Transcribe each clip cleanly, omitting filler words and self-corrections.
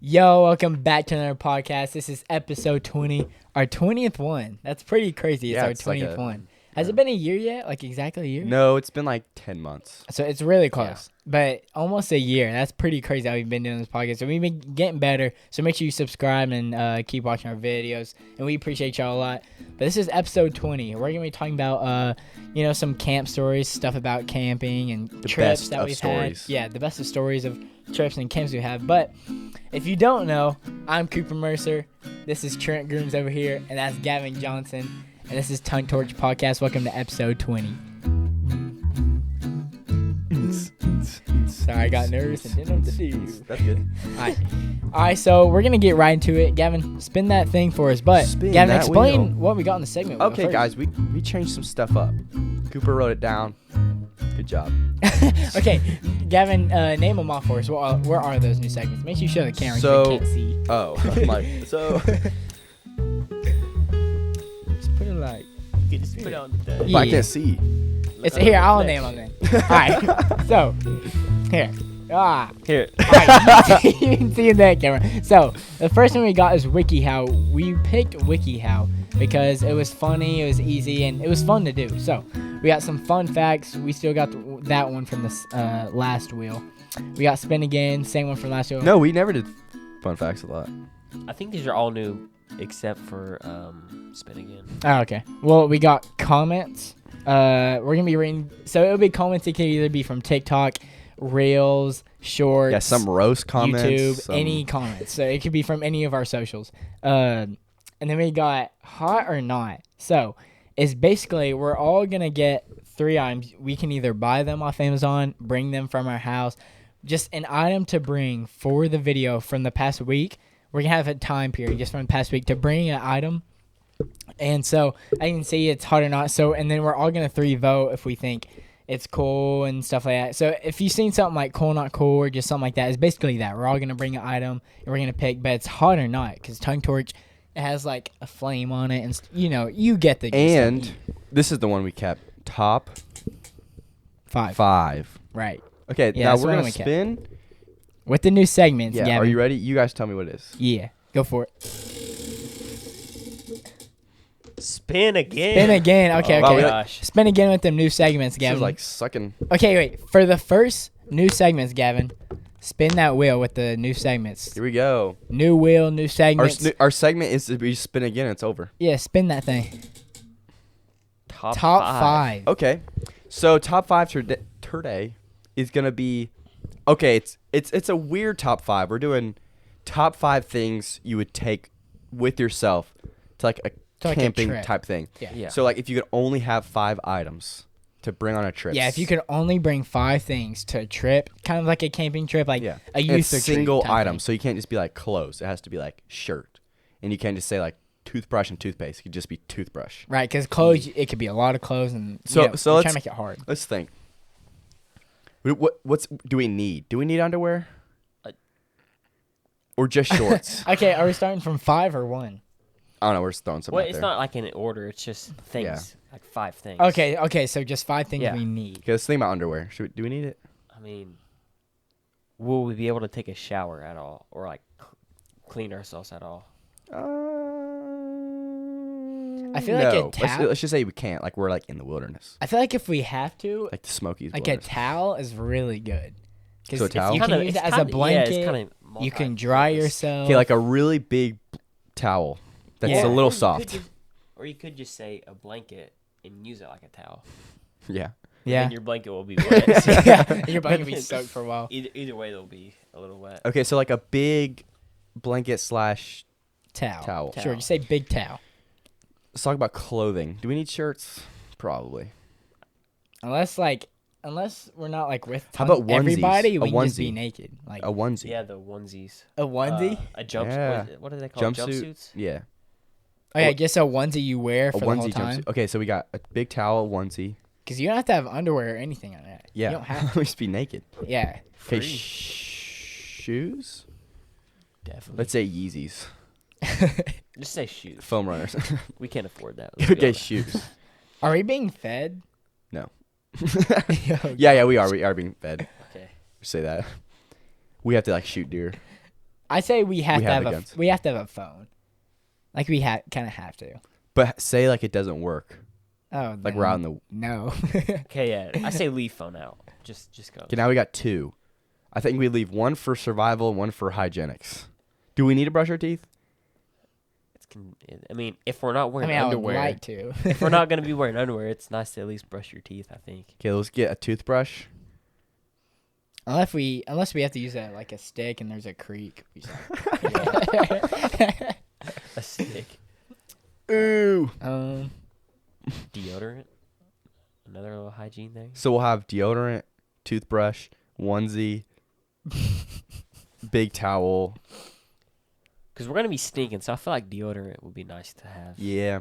Yo, welcome back to another podcast. This is episode 20, our 20th one. That's pretty crazy. It's our 20th one. Has it been a year yet? Like exactly a year? No, it's been like 10 months. So it's really close, but almost a year. That's pretty crazy how we've been doing this podcast. So we've been getting better. So make sure you subscribe and keep watching our videos. And we appreciate y'all a lot. But this is episode 20. We're going to be talking about, some camp stories, stuff about camping and The trips best that of we've stories. had. Yeah, the best of stories of trips and camps we have. But if you don't know, I'm Cooper Mercer. This is Trent Grooms over here, and that's Gavin Johnson. And this is Tongue-torched Podcast. Welcome to episode 20. Sorry, I got nervous and didn't know what to do. That's good. All right, so we're going to get right into it. Gavin, spin that thing for us. But, Spin Gavin, that explain wheel. what we got in the segment. Okay, first. guys, we changed some stuff up. Cooper wrote it down. Good job. Okay, Gavin, name them off for us. Where are those new segments? Make sure you show the camera so they can't see. Oh, Just put it like... You can just put it on the but I can't see. It's here. I'll name them then. All right. So, here. Here. All right, you can see in that camera. So, the first one we got is WikiHow. We picked WikiHow because it was funny, it was easy, and it was fun to do. So, we got some fun facts. We still got that one from the last wheel. We got Spin Again, same one from last wheel. No, we never did fun facts a lot. I think these are all new except for Spin Again. Oh, okay. Well, we got comments. We're going to be reading. So, it'll be comments. It can either be from TikTok, Reels, Shorts. Yeah, some roast comments. YouTube, any comments. So it could be from any of our socials. And then we got hot or not. So it's basically we're all going to get 3 items. We can either buy them off Amazon, bring them from our house. Just an item to bring for the video from the past week. We're going to have a time period just from the past week to bring an item. And so I can see it's hot or not. So, and then we're all going to 3 vote if we think it's cool and stuff like that. So if you've seen something like cool, not cool, or just something like that, it's basically that. We're all going to bring an item, and we're going to pick, but it's hot or not, because Tongue Torch, it has, like, a flame on it, and, you get the gist. And this is the one we kept. Top 5. Right. Okay, Yeah, now that's we're the going one to we kept. spin. With the new segments, Yeah, Gavin. are you ready? You guys tell me what it is. Yeah, go for it. Spin Again. Spin again. Okay, Oh, okay. gosh. Spin again with them new segments, This Gavin. is like sucking. Okay, wait. For the first new segments, Gavin, spin that wheel with the new segments. Here we go. New wheel, new segments. Our segment is to be spin again. It's over. Yeah, spin that thing. Top Top 5. Okay, so top 5 today is gonna be, okay. It's a weird top 5. We're doing top 5 things you would take with yourself to like a camping trip. type thing. Yeah. So like if you could only have 5 items to bring on a trip. Yeah, if you could only bring 5 things to a trip, kind of like a camping trip, like Yeah. a And youth it's retreat single type item, thing. so you can't just be like clothes. It has to be like shirt, and you can't just say like toothbrush and toothpaste. It could just be toothbrush. Right, because clothes, it could be a lot of clothes, and So we're trying let's to make it hard. Let's think. What's do we need? Do we need underwear? Or just shorts? Okay, are we starting from 5 or 1? I don't know. We're just throwing something Well, out it's there. not like in order. It's just things. Yeah. Like 5 things. Okay, so just 5 things Yeah. we need. Okay, let's think about underwear. Do we need it? I mean, will we be able to take a shower at all? Or like clean ourselves at all? I feel like a no. towel. Let's just say we can't. Like we're like in the wilderness, I feel like if we have to, like the Smokies. like a wilderness. towel is really good. So a Because towel? you can Kinda- use it's it as a kinda- yeah, blanket. it's kinda You can dry multi-purpose. yourself. Okay, like a really big towel that's Yeah. a little Or you could soft. just- or you could just say a blanket and use it like a towel. Yeah. yeah. And your blanket will be wet. Yeah, your blanket will be soaked for a while. Either way, they'll be a little wet. Okay, so like a big blanket slash. Towel. Towel. Sure, you say big towel. Let's talk about clothing. Do we need shirts? Probably. Unless we're not like with How about onesies? everybody, A we can just be onesie. naked. Like A onesie. Yeah, the onesies. a onesie. A jump. Yeah. What are they called? Jumpsuit. Jumpsuits. Yeah. Oh yeah, just a onesie you wear A for the whole onesie time. jumpsuit. Okay, so we got a big towel, onesie. Because you don't have to have underwear or anything on that. Yeah. You don't have we just be naked. to. Yeah. Okay, Free. shoes. Definitely. Let's say Yeezys. Just say shoes. Foam runners. We can't afford that. Let's be Okay, honest. shoes. Are we being fed? No. Yo, Yeah, we are. We are being fed. Okay. Say that. We have to like shoot deer. I say we have We to have have against. we have to have a phone. Like we kind of have to. But say like it doesn't work. Oh, Like then we're out in the. no. Okay, yeah. I say leave phone out. Just go. Okay, now we got 2. I think we leave 1 for survival and 1 for hygienics. Do we need to brush our teeth? I mean, if we're not I wearing mean, I would underwear, like to. if we're not gonna be wearing underwear, it's nice to at least brush your teeth. I think. Okay, let's get a toothbrush. unless we have to use a stick and there's a creek. A stick. Ooh. Deodorant. Another little hygiene thing. So we'll have deodorant, toothbrush, onesie, big towel. Because we're gonna be stinking, so I feel like deodorant would be nice to have. Yeah.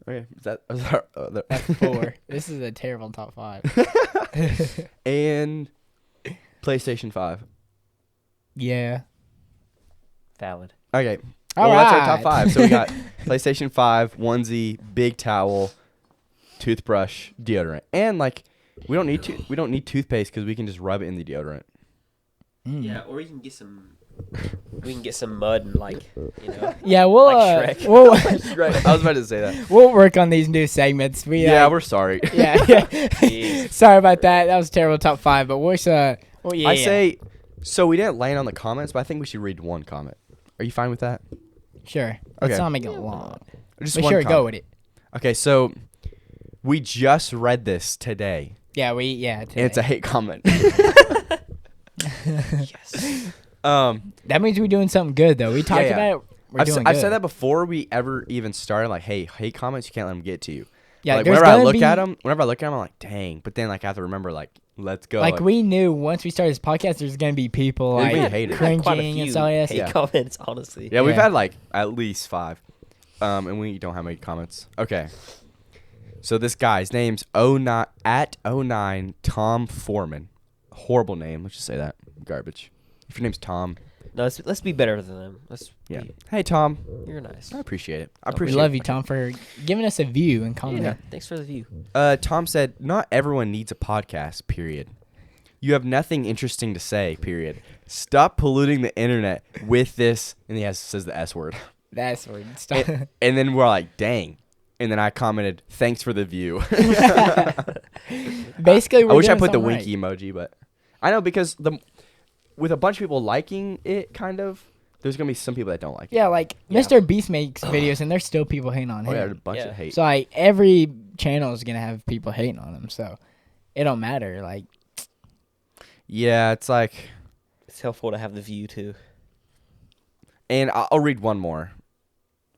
Okay, That's 4. This is a terrible top 5. and PlayStation 5. Yeah. Valid. Okay. All Well, that's our top right. 5. So we got PlayStation 5, onesie, big towel, toothbrush, deodorant, and we don't need toothpaste because we can just rub it in the deodorant. Yeah, or you can get some. We can get some mud and Yeah, we'll Like Shrek. we'll Right. I was about to say that. we'll work on these new segments. We're sorry. yeah. Jeez. Sorry about that. That was a terrible top 5. But what's well, yeah. I say, so we didn't land on the comments, but I think we should read 1 comment. Are you fine with that? Sure. Okay. Let's not make it long. Just But one sure, comment. go with it. Okay, so we just read this today, Yeah, and it's a hate comment. Yes. That means we're doing something good, though. We talked yeah. about it. We're doing I've good. said that before we ever even started. Like, hey, hate comments, you can't let them get to you. Yeah, Like, there's whenever I gonna look be, at them, I'm like, dang. But then I have to remember, let's go. Like, we knew once we started this podcast, there's going to be people, We like, hate it. cringing Quite a and few stuff like that. hate Yeah. comments, honestly. Yeah, we've Yeah. had, at least 5. And we don't have any comments. Okay. So this guy's name's @09 Tom Foreman. Horrible name. Let's just say that. Garbage. If your name's Tom, No, let's be better than them. yeah. Hey, Tom. You're nice. I appreciate it. I We We appreciate love it. you, Tom, for giving us a view and commenting. Yeah, thanks for the view. Tom said, not everyone needs a podcast, period. You have nothing interesting to say, period. Stop polluting the internet with this. And he says the S word. That's where it stop. And then we're like, dang. And then I commented, thanks for the view. Basically, we're I wish I doing put the something right. winky emoji, but I know because with a bunch of people liking it, kind of, there's going to be some people that don't like it. Yeah, like, Yeah. Mr. Beast makes videos, and there's still people hating on Oh, him. yeah, there's a bunch Yeah. of hate. So, like, every channel is going to have people hating on him. So, it don't matter. Like, Yeah, it's like, It's helpful to have the view too. and I'll read one more.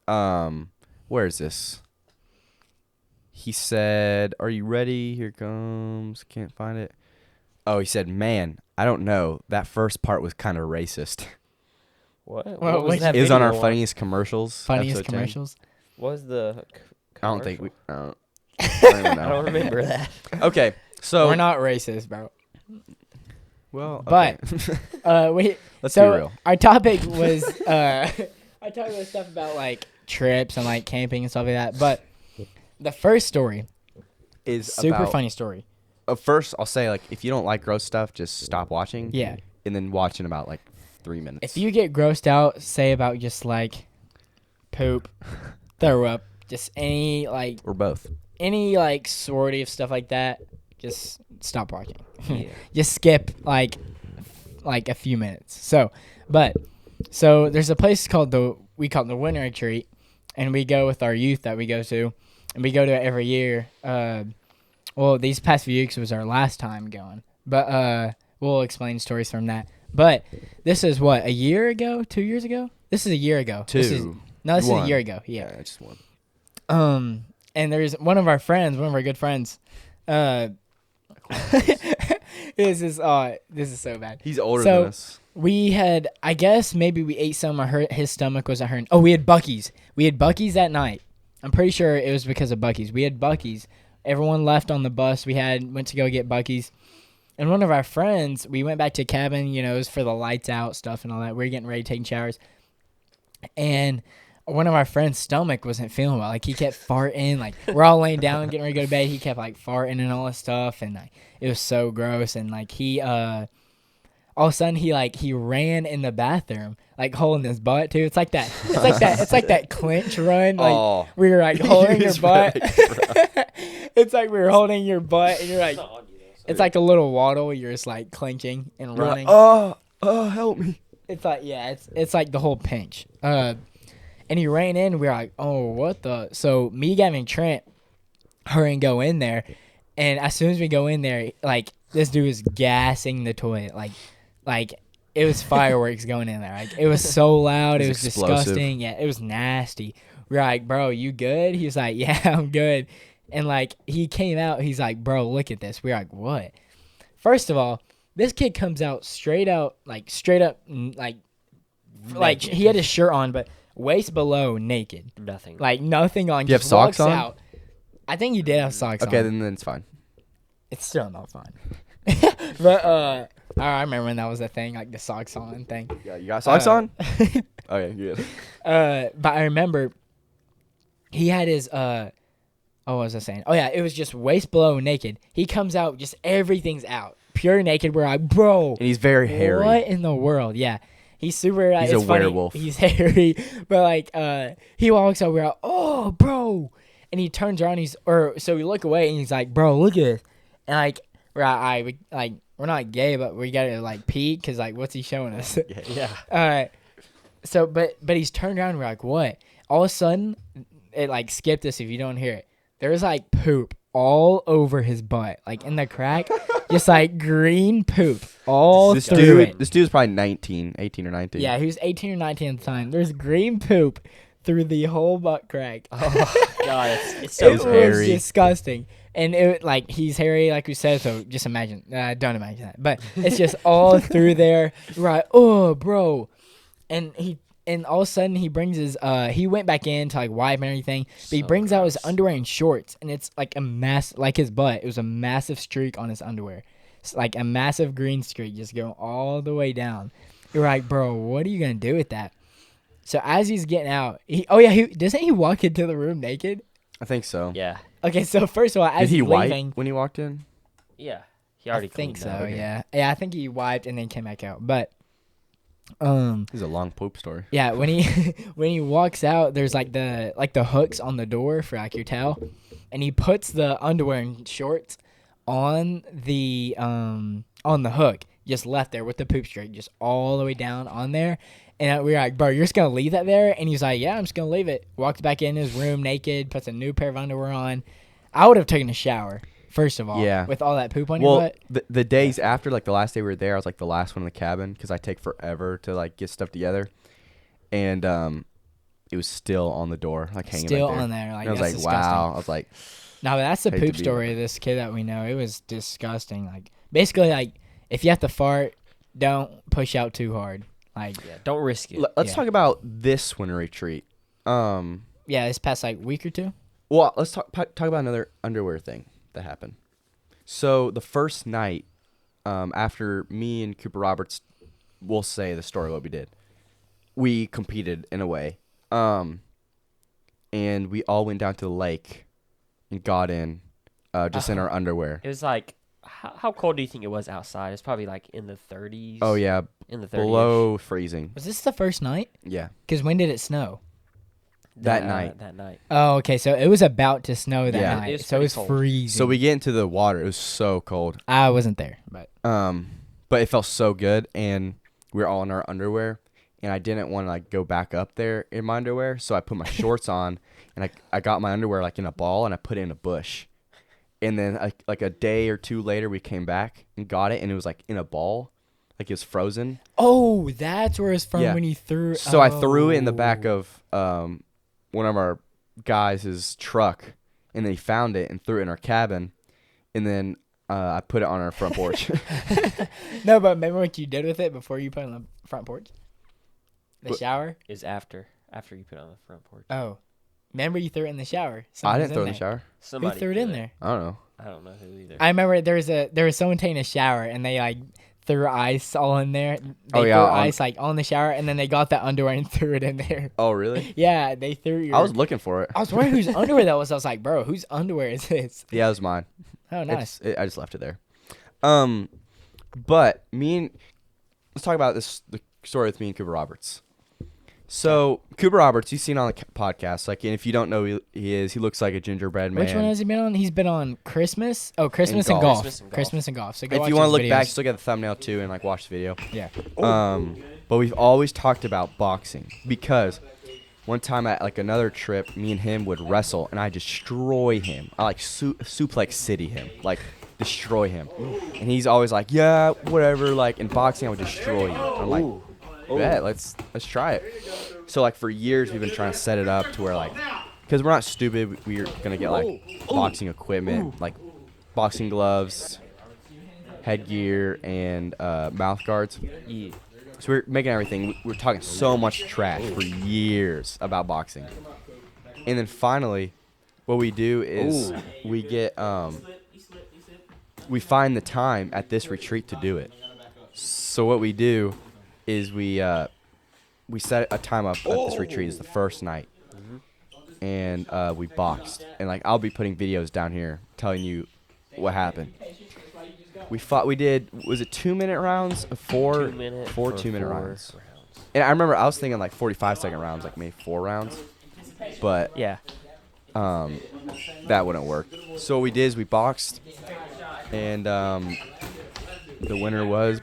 Where is this? He said, are you ready? Here it comes. Can't find it. Oh, he said, man, I don't know. That first part was kind of racist. What? Well, What was which- that It was on our video funniest commercials. funniest episode 10. commercials. What was the? I don't think we. commercial? I don't even know. I don't remember that. Okay, so We're not racist, bro. well, But, okay. Let's so be real. our topic was I talked about stuff about like trips and like camping and stuff like that. But the first story, Is super about, funny story. First, I'll say if you don't like gross stuff, just stop watching. Yeah, And then watch in about 3 minutes. if you get grossed out, say about just like poop, throw up, just any or both. sorority of stuff like that, just stop watching. Yeah. Just skip like a few minutes. So there's a place we call it the Winter Retreat, and we go with our youth that we go to, and we go to it every year. Well, these past few weeks was our last time going, but we'll explain stories from that. But this is what, a year ago, 2 years ago? This is a year ago. This is a One. year ago. Yeah. Just one. And there's one of our good friends. This is so bad. He's older So- than us. We had, I guess, maybe we ate some. His stomach wasn't hurting. Oh, we had Buc-ee's. We had Buc-ee's that night. I'm pretty sure it was because of Buc-ee's. We had Buc-ee's. Everyone left on the bus. Went to go get Buc-ee's. And one of our friends, we went back to cabin, it was for the lights out stuff and all that. We were getting ready, taking showers. And one of our friends' stomach wasn't feeling well. Like, he kept farting. Like, we're all laying down, getting ready to go to bed. He kept, farting and all this stuff. And, it was so gross. And, he, all of a sudden he ran in the bathroom, like holding his butt too. It's like that. It's like that clinch run, like Oh. where you're like holding He your was butt. ready, bro. It's like we're holding your butt, and you're like, It's not on you, though, so- it's like a little waddle. You're just like clenching and You're running. like, oh, help me. It's like it's like the whole pinch. And he ran in. We were like, oh, what the? So me, Gavin, and Trent, hurry and go in there. And as soon as we go in there, like this dude was gassing the toilet, like it was fireworks going in there. Like it was so loud, it was explosive. disgusting. Yeah, it was nasty. We were like, bro, you good? He was like, yeah, I'm good. And like he came out, he's like, bro, look at this. We were like, what? First of all, this kid comes out straight up, like he had his shirt on, but waist below naked, Nothing. like nothing on. Do you have just socks walks on? Out. I think he did have socks on. Okay, then it's fine. It's still not fun. But I remember when that was a thing, like the socks on thing. Yeah, you got socks on? Okay, good. But I remember he had his what was I saying? Oh yeah, it was just waist below naked. He comes out, just everything's out, pure naked. We're like, bro, And he's very hairy. what in the world? Yeah. He's super. He's it's a funny, werewolf. He's hairy, but like, he walks out. We're like, oh, bro, and he turns around. So we look away, and he's like, bro, look at this, and like, we're not gay, but we gotta like pee, cause like, what's he showing us? Yeah. So, but he's turned around. And we're like, what? All of a sudden, it like skipped us. If you don't hear it, there was like poop all over his butt, like in the crack, just like green poop all This through it. This dude's probably 18 or 19. Yeah, he was 18 or 19 at the time. There's green poop through the whole butt crack. Oh God, it's so It was hairy. disgusting. And it like he's hairy, like we said. So just imagine. Don't imagine that. But it's just all through there. Right? Oh, bro. And all of a sudden he brings his he went back in to like wipe and everything. But he So brings out his gross. underwear and shorts, and it's like a mass, like his butt. It was a massive streak on his underwear. It's like a massive green streak just going all the way down. You're like, bro, what are you gonna do with that? So as he's getting out, doesn't he walk into the room naked? I think so. Yeah. Okay, so first of all, as Did he he's wipe leaving, when he walked in? Yeah. He I already think cleaned so. up. Okay. Yeah, I think he wiped and then came back out. But This is a long poop story. yeah, when he when he walks out, there's like the hooks on the door for like your towel, and he puts the underwear and shorts on the hook, just left there with the poop streak, just all the way down on there. And we were like, bro, you're just gonna leave that there? And he's like, yeah, I'm just gonna leave it. Walks back in his room naked, puts a new pair of underwear on. I would have taken a shower first of all, Yeah. with all that poop on your Well, butt. the days after, like the last day we were there, I was like the last one in the cabin because I take forever to like get stuff together, and it was still on the door, like hanging Still right there. on there, like And I was that's like, disgusting. wow. I was like, No, but that's the Hate to poop be story of this kid that we know. It was disgusting. Like basically, like if you have to fart, don't push out too hard. Like Yeah. Don't risk it. let's Yeah. talk about this winter retreat. yeah, this past like week or two. Well, let's talk about another underwear thing that happened. So the first night, after me and Cooper Roberts, we'll say the story what we did. We competed in a way, and we all went down to the lake and got in, just in our underwear. It was like, how cold do you think it was outside? It's probably like in the 30s. Oh yeah, In the 30s. below freezing. Was this the first night? Yeah, Because when did it snow? that night. That night. Oh, okay. So it was about to snow that Yeah. night. It was So it pretty was cold. freezing. So we get into the water. It was so cold. I wasn't there, but But it felt so good, and we were all in our underwear, and I didn't want to like go back up there in my underwear, so I put my shorts on, and I got my underwear like in a ball, and I put it in a bush, and then like a day or two later, we came back and got it, and it was like in a ball, like it was frozen. oh, that's where it's from Yeah. when you threw. So I threw it in the back Oh. of one of our guys' truck, and then he found it and threw it in our cabin, and then I put it on our front porch. No, but remember what you did with it before you put it on the front porch? The What- shower. Is after you put it on the front porch. Oh, remember you threw it in the shower? I Someone was didn't throw it in there. the shower. Who Somebody threw it in there? I don't know. I don't know who either. I remember there was someone taking a shower and they like threw ice all in there. They Oh, yeah, threw on- ice like on the shower and then they got that underwear and threw it in there. Oh really? Yeah, they threw your. I was looking for it. I was wondering whose underwear that was. I was like, bro, whose underwear is this? Yeah, it was mine. Oh, nice. I just left it there. But me and let's talk about the story with me and Cooper Roberts. So Cooper Roberts, you've seen on the podcast. Like, and if you don't know who he looks like a gingerbread man. Which one has he been on? He's been on Christmas. Oh, Christmas And and golf. golf. Christmas and golf. So go If watch you want to his look back, videos. just look at the thumbnail too and like watch the video. Yeah. But we've always talked about boxing because one time at like another trip, me and him would wrestle and I destroy him. I like suplex city him, like destroy him. And he's always like, yeah, whatever. Like in boxing, I would destroy you. And I'm like, yeah, let's try it. So like for years we've been trying to set it up to where like, because we're not stupid, we're gonna get like boxing equipment, like boxing gloves, headgear, and mouth guards. Yeah. So we're making everything. We're talking so much trash for years about boxing, and then finally, what we do is we get we find the time at this retreat to do it. So what we do is we set a time up at this retreat. It's the first night, and we boxed. And like I'll be putting videos down here telling you what happened. We fought. We did. Was it 2-minute rounds? Four 2-minute rounds. And I remember I was thinking like 45-second rounds, like maybe 4 rounds. But Yeah. that wouldn't work. So what we did is we boxed, and the winner was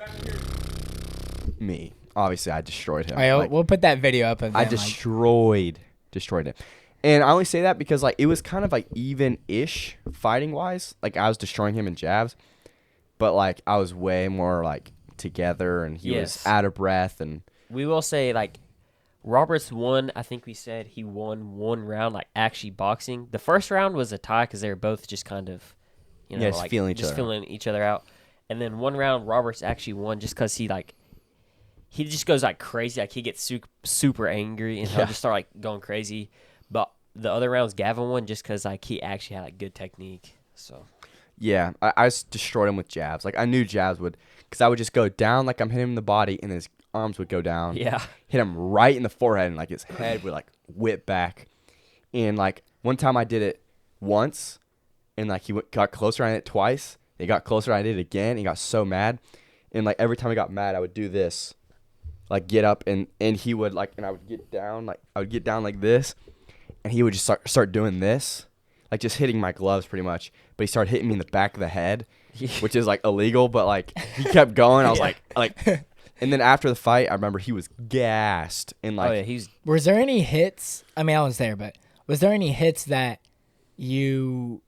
me. Obviously, I destroyed him. All right, Like, we'll put that video up of I them, like, destroyed it. And I only say that because like it was kind of like even-ish fighting wise. Like I was destroying him in jabs, but like I was way more like together, and he was out of breath. And We will say, like, Roberts won. I think we said he won 1 round, like, actually boxing. The first round was a tie because they were both just kind of, just like, feeling each other out. And then 1 round, Roberts actually won just because he just goes, like, crazy. Like, he gets super angry, and he'll just start, like, going crazy. But the other rounds, Gavin won just because, like, he actually had, like, good technique. So... yeah, I just destroyed him with jabs. Like I knew jabs would, because I would just go down like I'm hitting him in the body, and his arms would go down. Yeah. Hit him right in the forehead, and like his head would like whip back. And like one time I did it once, and like got closer. I did it twice. He got closer. I did it again. He got so mad, and like every time I got mad, I would do this, like get up, and he would like, and I would get down, like this, and he would just start doing this. Like just hitting my gloves pretty much, but he started hitting me in the back of the head, which is like illegal. But like he kept going. I was like, and then after the fight, I remember he was gassed and like. Oh yeah, he's. Was there any hits? I mean, I was there, but was there any hits that he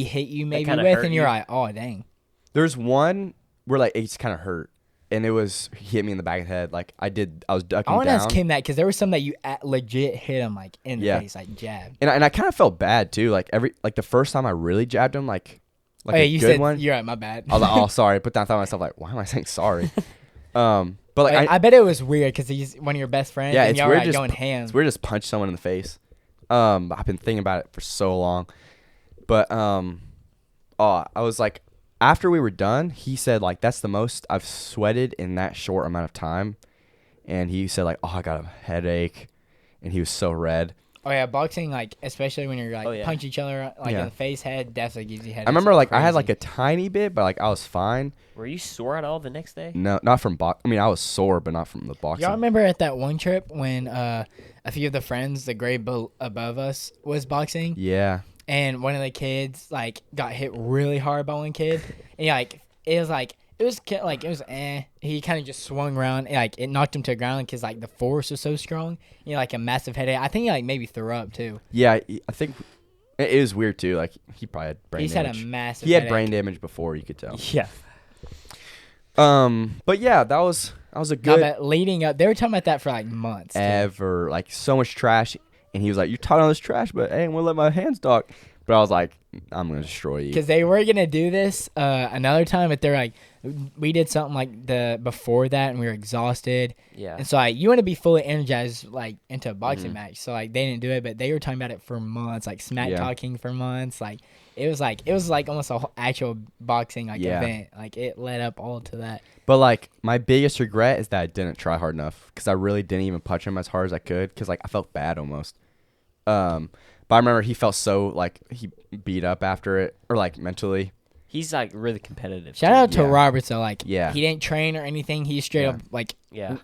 hit you maybe kinda with, hurt and you're you? like, oh dang. There's one where like it's kind of hurt, and it was he hit me in the back of the head. Like I was ducking I want to down. ask him that because there was some that you legit hit him like in the face, like jab. And I kind of felt bad too. Like the first time I really jabbed him, like Oh, yeah, a you good said one. you're right. My bad. I was like, oh sorry. I put down, thought to myself like, why am I saying sorry? But like I bet it was weird because he's one of your best friends. yeah, and it's y'all weird were, like, just going ham. it's weird just punch someone in the face. I've been thinking about it for so long, but I was like, after we were done, he said like that's the most I've sweated in that short amount of time, and he said like, oh I got a headache, and he was so red. Oh yeah, boxing, like especially when you're like Oh, yeah. punch each other like Yeah. in the face, head definitely gives you headaches. I remember like I had crazy. like a tiny bit, but like I was fine. Were you sore at all the next day? No, not from I mean, I was sore, but not from the boxing. Y'all remember at that one trip when a few of the friends, the grade above us, was boxing, Yeah. and one of the kids like got hit really hard by one kid, and like it was he kind of just swung around, and like it knocked him to the ground because like the force was so strong, like a massive headache. I think he like maybe threw up too. Yeah, I think it is weird too. Like he probably had brain He's damage. had a massive. He had headache. brain damage before, you could tell. Yeah. But yeah, that was a No, good but leading up, they were talking about that for like months. too. ever, like so much trash, and he was like, "You're talking all this trash, but I ain't gonna let my hands talk." But I was like, "I'm gonna destroy you." Because they were gonna do this another time, but they're like, we did something like before that, and we were exhausted, Yeah. and so like you want to be fully energized like into a boxing match. So like they didn't do it, but they were talking about it for months, like smack Yeah. talking for months. Like it was like almost a whole actual boxing like Yeah. event. Like it led up all to that. But like my biggest regret is that I didn't try hard enough, because I really didn't even punch him as hard as I could, because like I felt bad almost. But I remember he felt so like he beat up after it, or like mentally, He's like really competitive. Shout too. out to Yeah. Roberts though. Like, Yeah. he didn't train or anything. He straight Yeah. up like Yeah.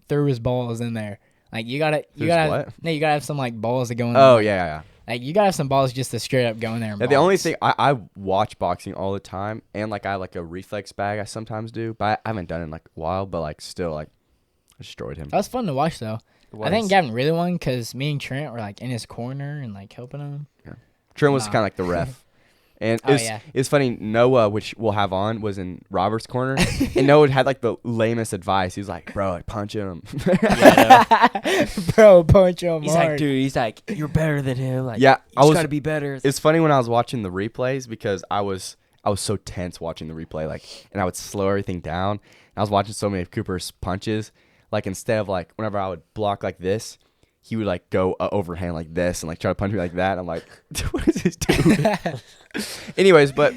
threw his balls in there. Like you gotta Threw his what? no, you gotta have some like balls to go in. Oh there. yeah. Like you gotta have some balls just to straight up go in there. And Yeah, the only box. thing I watch boxing all the time, and like I have like a reflex bag I sometimes do, but I haven't done it in like a while. But like still, like I destroyed him. That was fun to watch though. It I think was. Gavin really won because me and Trent were like in his corner and like helping him. Trent was Nah. kind of like the ref, and Oh, it's yeah. it's funny. Noah, which we'll have on, was in Robert's corner, and Noah had like the lamest advice. He was like, "Bro, like punch him." Bro, punch him He's hard. like, dude. He's like, you're better than him. Like, Yeah, you just gotta be better. It's funny when I was watching the replays because I was so tense watching the replay, like, and I would slow everything down. I was watching so many of Cooper's punches, like instead of like whenever I would block like this, he would like go overhand like this and like try to punch me like that. I'm like, what is this dude? Anyways, but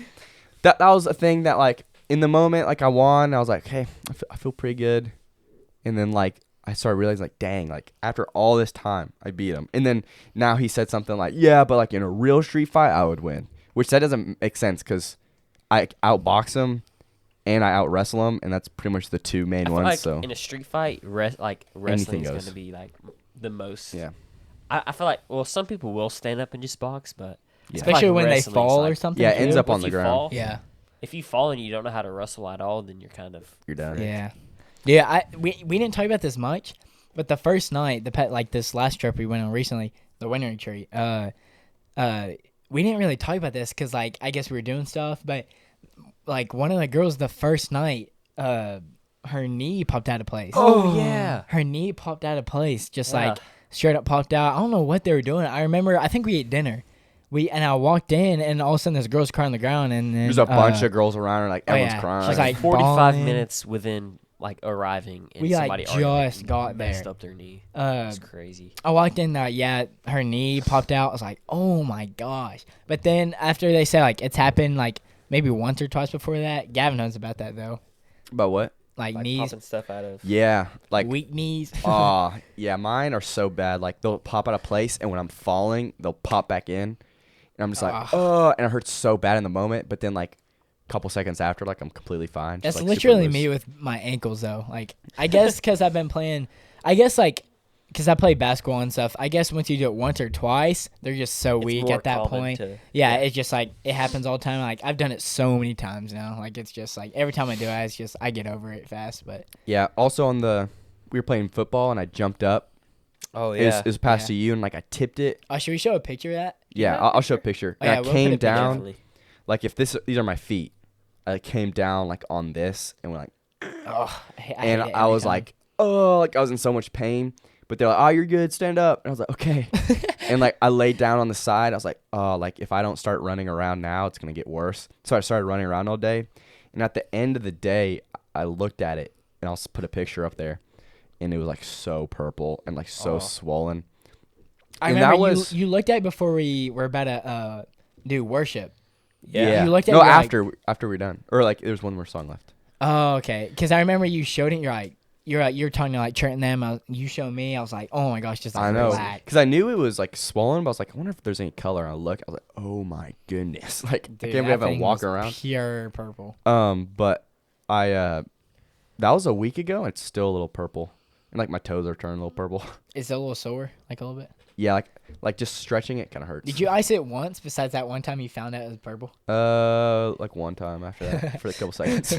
that was a thing that like in the moment, like I won. I was like, hey, I feel pretty good. And then like I started realizing like, dang, like after all this time, I beat him. And then now he said something like, yeah, but like in a real street fight, I would win. Which that doesn't make sense because I outbox him and I out wrestle him, and that's pretty much the two main I feel ones. like So in a street fight, wrestling is goes. gonna be like the most. yeah, I feel like some people will stand up and just box, but Yeah. I feel Especially like when they wrestling's fall or like- something. yeah, it ends too. up on If the you ground. fall- Yeah. If you fall and you don't know how to wrestle at all, then you're kind of You're done. Yeah. Yeah, we didn't talk about this much, but the first night, like this last trip we went on recently, the winter retreat, we didn't really talk about this because like I guess we were doing stuff, but like one of the girls the first night, her knee popped out of place. Oh, yeah. Her knee popped out of place, just Yeah. like straight up popped out. I don't know what they were doing. I remember, I think we ate dinner. I walked in and all of a sudden this girl's crying on the ground and then There's a bunch of girls around her, like oh, everyone's yeah. crying. She's like 45 bawling. minutes within like arriving, and We, like, somebody already, just got messed there. up their knee. Uh, It's crazy. I walked in there, yeah, her knee popped out. I was like, oh my gosh. But then after they said like it's happened like maybe once or twice before that, Gavin knows about that though. About what? Like, Like knees, popping stuff out of. Yeah, like weak knees. yeah, mine are so bad. Like they'll pop out of place, and when I'm falling, they'll pop back in, and I'm just like, oh, and it hurts so bad in the moment. But then like a couple seconds after, like I'm completely fine. That's just, like, super literally loose. me with my ankles though. Like I guess because I've been playing, I guess like because I play basketball and stuff. I guess once you do it once or twice, they're just so It's weak more at that common point. to- Yeah, it's just like it happens all the time. Like I've done it so many times now. Like it's just like every time I do it, it's just I get over it fast. But Yeah. Also we were playing football, and I jumped up. Oh It was past Yeah. to you, and like I tipped it. should we show a picture of that? Yeah, have I'll show a picture. Oh, And yeah, I we'll came put a picture. down. Definitely. Like if these are my feet, I came down like on this, and went like, Oh, and I was like, oh, like I was in so much pain. But they're like, oh, you're good, stand up. And I was like, okay. And like I laid down on the side. I was like, oh, like if I don't start running around now, it's gonna get worse. So I started running around all day. And at the end of the day, I looked at it, and I'll put a picture up there, and it was like so purple and like so swollen. I and remember that was- you looked at it before we were about to do worship. Yeah. You looked at no it, you're like- after we're done, or like there's one more song left. Oh, okay. Because I remember you showed it. You're talking to like Trent and them. You showed me. I was like, oh my gosh, just like I know, relax. because I knew it was like swollen, but I was like, I wonder if there's any color. And I look, I was like, oh my goodness, like I Dude, can't that believe I thing walk was around. pure purple. But I that was a week ago. And it's still a little purple, and like my toes are turning a little purple. Is it a little sore, like a little bit? Yeah, like just stretching it kind of hurts. Did you ice it once? Besides that one time you found out it was purple. Like one time after that for a couple seconds.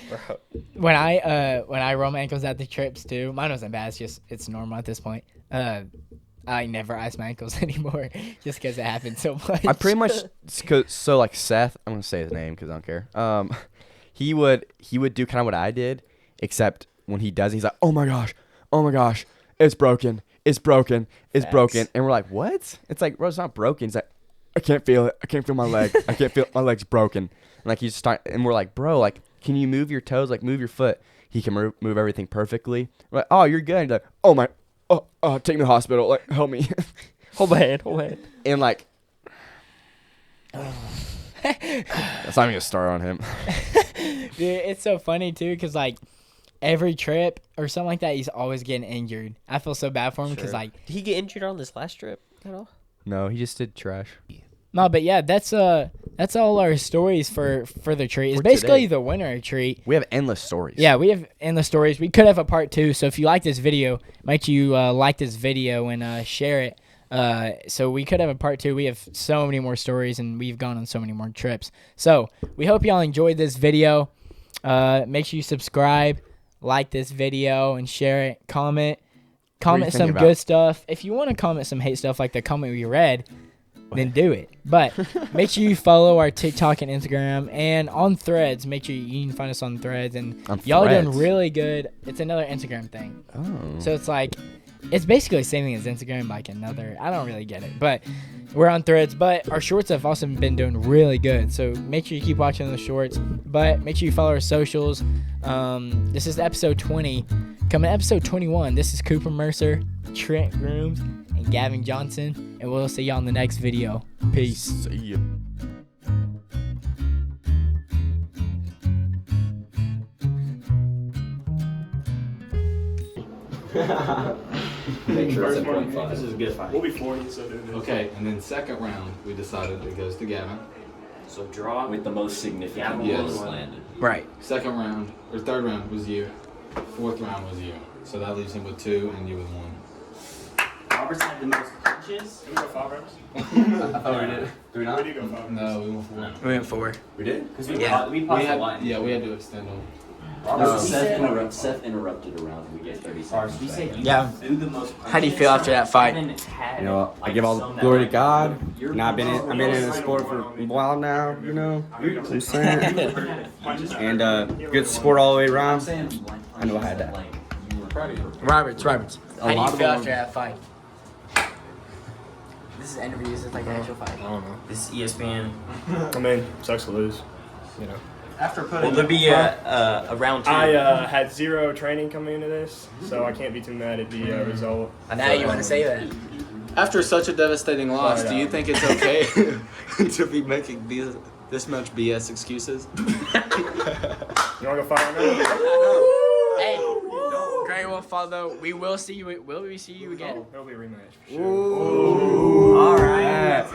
Bro. When I roll my ankles at the trips too, mine wasn't bad. It's normal at this point. I never ice my ankles anymore, just because it happened so much. I pretty much so like Seth. I'm gonna say his name because I don't care. He would do kind of what I did, except when he does, he's like, oh my gosh, it's broken. It's broken. It's Facts. broken. And we're like, what? It's like, bro, it's not broken. He's like, I can't feel it. I can't feel my leg. I can't feel my leg's broken. And like he's and we're like, bro, like, can you move your toes? Like, move your foot. He can move everything perfectly. We're like, oh, you're good. He's like, oh my, take me to the hospital. Like, help me. Hold my hand. And like, that's not even gonna start on him. Dude, it's so funny too, because like every trip or something like that, he's always getting injured. I feel so bad for him because Sure. like Did he get injured on this last trip at all? No, he just did trash. No, but yeah, that's all our stories for the treat. It's For basically today. the winter treat. We have endless stories. Yeah, we have endless stories. We could have a part 2. So if you like this video, make sure you like this video and share it. So we could have a part 2. We have so many more stories, and we've gone on so many more trips. So we hope y'all enjoyed this video. Make sure you subscribe, like this video, and share it. Comment thinking some about? good stuff. If you want to comment some hate stuff like the comment we read, then do it. But make sure you follow our TikTok and Instagram, and on Threads. Make sure you can find us on Threads, and On y'all are doing Threads? really good. It's another Instagram thing. Oh. So it's like, it's basically the same thing as Instagram, like another. I don't really get it, but we're on Threads. But our shorts have also been doing really good. So make sure you keep watching the shorts. But make sure you follow our socials. This is episode 20. Coming to episode 21. This is Cooper Mercer, Trent Grooms, and Gavin Johnson, and we'll see y'all in the next video. Peace. See ya. Make sure it's at First one, 0.5. this is a good fight. We'll be 40, so do this. Okay, and then second round, we decided it goes to Gavin. So draw. With the most significant Yes. blows landed. Right. Second round, or third round was you. Fourth round was you. So that leaves him with 2 and you with 1. Robert's had the most punches. Did we go 5 rounds? Oh, we did? Did we We not? did go 5. No, we went 4. We went 4. We did? Because Yeah. we We paused the had, line. yeah, we had to extend them. Robert, Seth interrupted a round. We get 30 Robert, seconds. we back. said you Yeah. threw the most punches. How do you feel after that fight? Kevin had, You know what? I like, give all the some that glory to were- God. Your And I've been in the punches- sport for a while now, you know. Just You saying. had a Punches few- And good support all the way I'm around. saying I know I had that. like, you were Proud of you. Roberts. How do you lot of feel them- after that fight? This is interviews. It's like an actual fight. I don't know. This is ESPN. I mean, sucks to lose. You know. Will there be a round 2? I had 0 training coming into this, so I can't be too mad at the result. Now you want to say that? After such a devastating loss, Right do you on. think it's okay to be making this much BS excuses? You want to go 5 rounds? Hey, Gray Wolf, although we will see you. Will we see you again? It'll be a rematch for sure. All right.